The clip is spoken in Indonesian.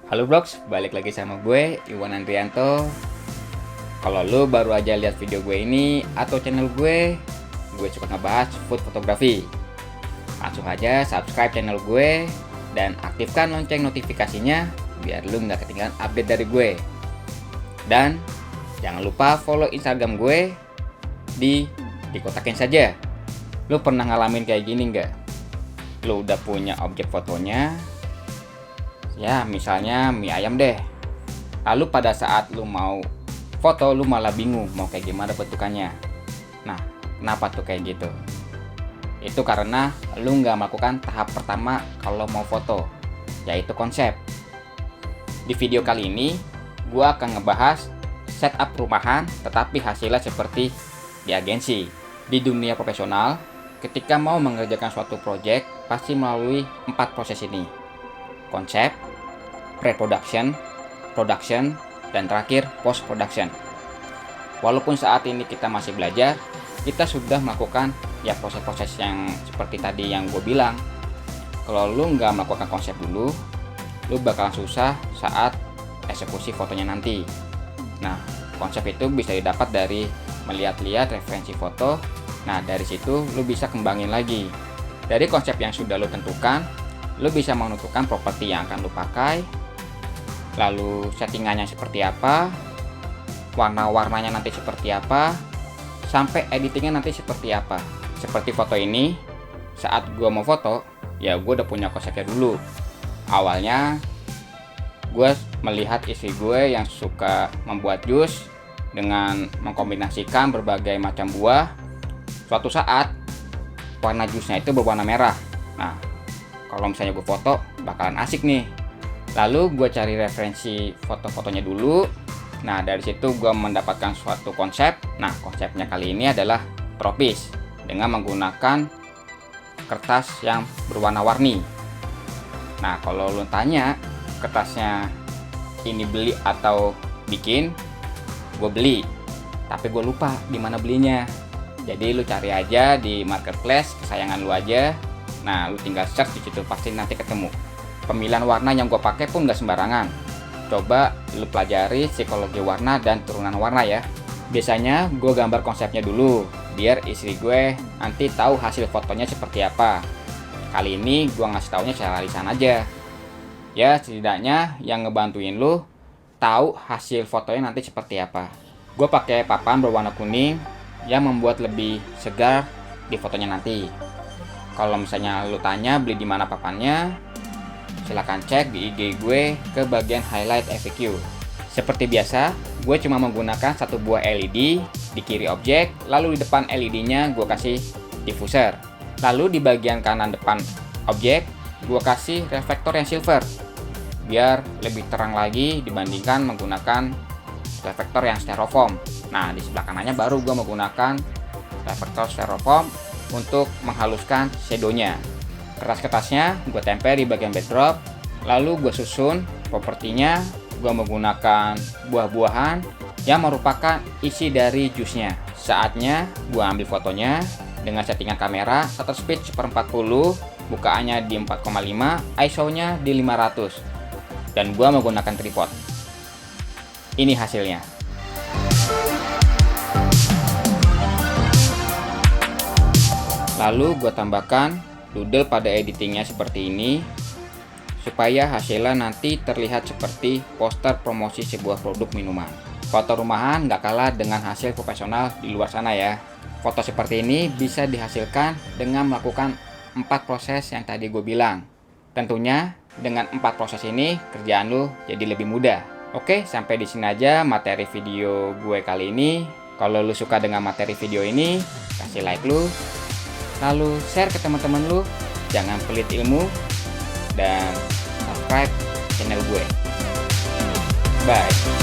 Halo Blogs, balik lagi sama gue, Iwan Andrianto. Kalau lu baru aja lihat video gue ini atau channel gue suka ngebahas food fotografi. Langsung aja subscribe channel gue dan aktifkan lonceng notifikasinya biar lu nggak ketinggalan update dari gue. Dan jangan lupa follow Instagram gue dikotakin saja. Lu pernah ngalamin kayak gini nggak? Lu udah punya objek fotonya, ya misalnya mie ayam deh. Lalu pada saat lu mau foto, lu malah bingung mau kayak gimana bentukannya. Nah, kenapa tuh kayak gitu? Itu karena lu nggak melakukan tahap pertama kalau mau foto, yaitu konsep. Di video kali ini, gua akan ngebahas setup rumahan tetapi hasilnya seperti di agensi. Di dunia profesional, ketika mau mengerjakan suatu project, pasti melalui 4 proses ini: konsep, pre-production, production, dan terakhir post-production. Walaupun saat ini kita masih belajar, kita sudah melakukan ya proses-proses yang seperti tadi yang gue bilang. Kalau lu nggak melakukan konsep dulu, lu bakalan susah saat eksekusi fotonya nanti. Nah, konsep itu bisa didapat dari melihat-lihat referensi foto. Nah, dari situ lu bisa kembangin lagi. Dari konsep yang sudah lu tentukan, lu bisa menentukan properti yang akan lu pakai, lalu settingannya seperti apa, warna-warnanya nanti seperti apa, sampai editingnya nanti seperti apa. Seperti foto ini, saat gue mau foto, ya gue udah punya konsepnya dulu. Awalnya, gue melihat istri gue yang suka membuat jus dengan mengkombinasikan berbagai macam buah. Suatu saat, warna jusnya itu berwarna merah. Nah, kalau misalnya gue foto, bakalan asik nih. Lalu gue cari referensi foto-fotonya dulu. Nah, dari situ gue mendapatkan suatu konsep. Nah, konsepnya kali ini adalah tropis dengan menggunakan kertas yang berwarna-warni. Nah, kalau lu tanya kertasnya ini beli atau bikin, gue beli. Tapi gue lupa di mana belinya. Jadi lu cari aja di marketplace kesayangan lu aja. Nah, lu tinggal search di situ, pasti nanti ketemu. Pemilihan warna yang gue pakai pun nggak sembarangan. Coba lu pelajari psikologi warna dan turunan warna ya. Biasanya gue gambar konsepnya dulu, biar istri gue nanti tahu hasil fotonya seperti apa. Kali ini gue ngasih taunya secara lisan aja. Ya setidaknya yang ngebantuin lu tahu hasil fotonya nanti seperti apa. Gue pakai papan berwarna kuning yang membuat lebih segar di fotonya nanti. Kalau misalnya lu tanya beli di mana papannya, silahkan cek di IG gue ke bagian highlight FAQ. Seperti biasa, gue cuma menggunakan satu buah LED di kiri objek, lalu di depan LED-nya gue kasih diffuser. Lalu di bagian kanan depan objek, gue kasih reflektor yang silver, biar lebih terang lagi dibandingkan menggunakan reflektor yang styrofoam. Nah, di sebelah kanannya baru gue menggunakan reflektor styrofoam untuk menghaluskan shadow-nya. Kertas-kertasnya gue tempel di bagian backdrop, lalu gue susun propertinya. Gue menggunakan buah-buahan yang merupakan isi dari jusnya. Saatnya gue ambil fotonya dengan settingan kamera shutter speed 1/40, bukaannya di 4,5, ISO-nya di 500, dan gue menggunakan tripod. Ini hasilnya. Lalu gue tambahkan doodle pada editingnya seperti ini, supaya hasilnya nanti terlihat seperti poster promosi sebuah produk minuman. Foto rumahan nggak kalah dengan hasil profesional di luar sana ya. Foto seperti ini bisa dihasilkan dengan melakukan 4 proses yang tadi gue bilang. Tentunya dengan 4 proses ini kerjaan lu jadi lebih mudah. Oke, sampai di sini aja materi video gue kali ini. Kalau lu suka dengan materi video ini, kasih like lu, lalu share ke teman-teman lu. Jangan pelit ilmu, dan subscribe channel gue. Bye.